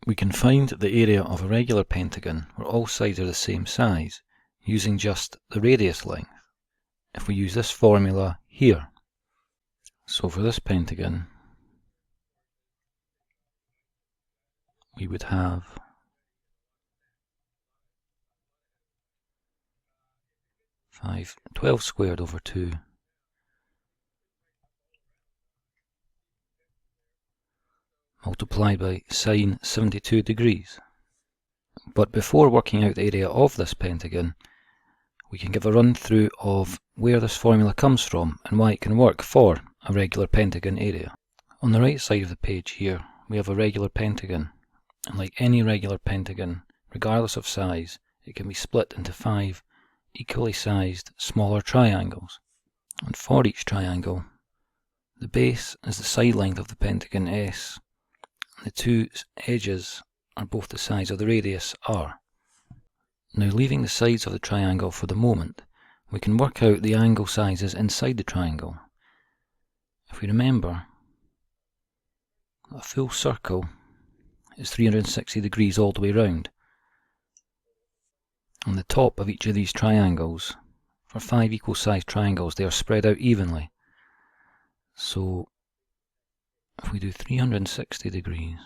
We can find the area of a regular pentagon where all sides are the same size using just the radius length, if we use this formula here. So for this pentagon, we would have 12 squared over 2 multiplied by sine 72 degrees. But before working out the area of this pentagon, we can give a run through of where this formula comes from and why it can work for a regular pentagon area. On the right side of the page here, we have a regular pentagon, and like any regular pentagon, regardless of size, it can be split into 5 equally sized smaller triangles. And for each triangle, the base is the side length of the pentagon S, and the two edges are both the size of the radius R. Now, leaving the sides of the triangle for the moment, we can work out the angle sizes inside the triangle. If we remember, a full circle is 360 degrees all the way round. On the top of each of these triangles, for 5 equal sized triangles, they are spread out evenly. So if we do 360 degrees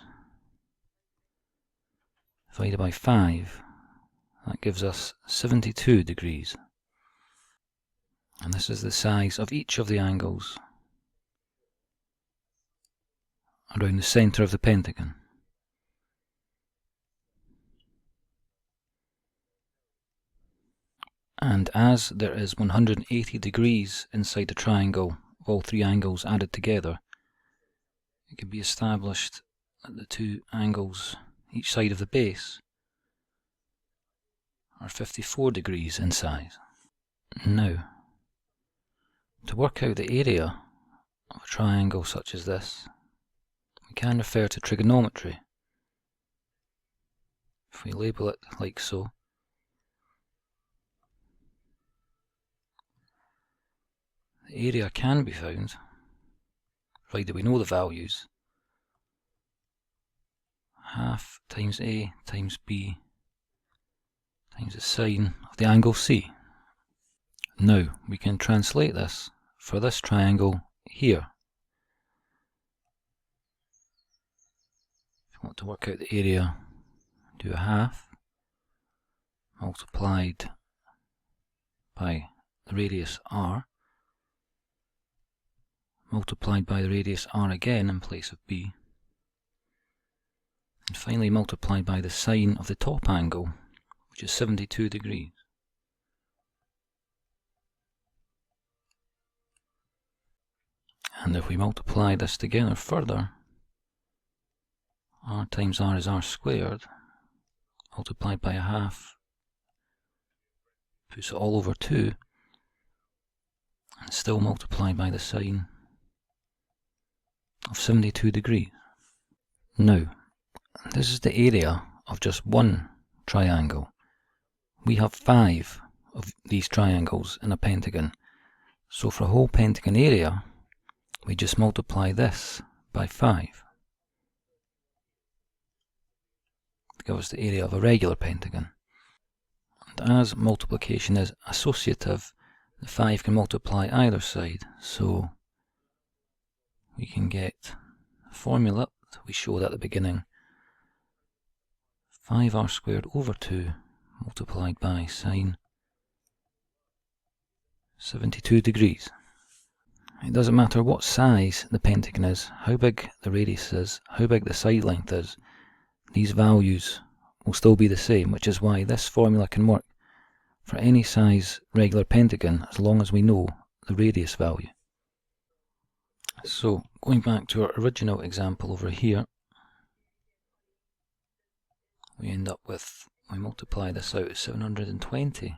divided by 5, that gives us 72 degrees. And this is the size of each of the angles around the centre of the pentagon. And as there is 180 degrees inside the triangle of all 3 angles added together, it can be established that the 2 angles each side of the base are 54 degrees in size. Now, to work out the area of a triangle such as this, we can refer to trigonometry. If we label it like so, the area can be found, provided we know the values, half times A times B times the sine of the angle C. Now, we can translate this for this triangle here. If you want to work out the area, do a half multiplied by the radius R, multiplied by the radius R again in place of B, and finally multiplied by the sine of the top angle, which is 72 degrees. And if we multiply this together further, R times R is R squared, multiplied by a half, puts it all over 2, and still multiplied by the sine of 72 degrees. Now, this is the area of just one triangle. We have 5 of these triangles in a pentagon, so for a whole pentagon area, we just multiply this by 5 to give us the area of a regular pentagon. And as multiplication is associative, the 5 can multiply either side, so we can get a formula that we showed at the beginning: 5r squared over 2 multiplied by sine 72 degrees. It doesn't matter what size the pentagon is, how big the radius is, how big the side length is, these values will still be the same, which is why this formula can work for any size regular pentagon as long as we know the radius value. So, going back to our original example over here, we end up with, we multiply this out as 720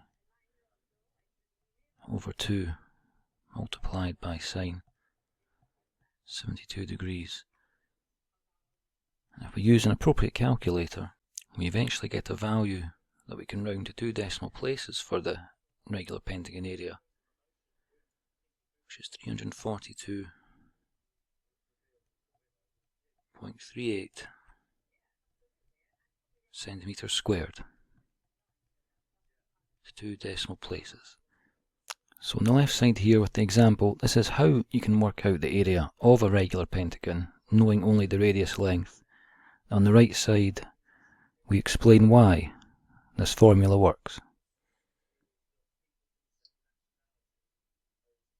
over 2 multiplied by sine 72 degrees. And if we use an appropriate calculator, we eventually get a value that we can round to 2 decimal places for the regular pentagon area, which is 342.38 centimetres squared to 2 decimal places. So on the left side here with the example, this is how you can work out the area of a regular pentagon, knowing only the radius length. On the right side, we explain why this formula works.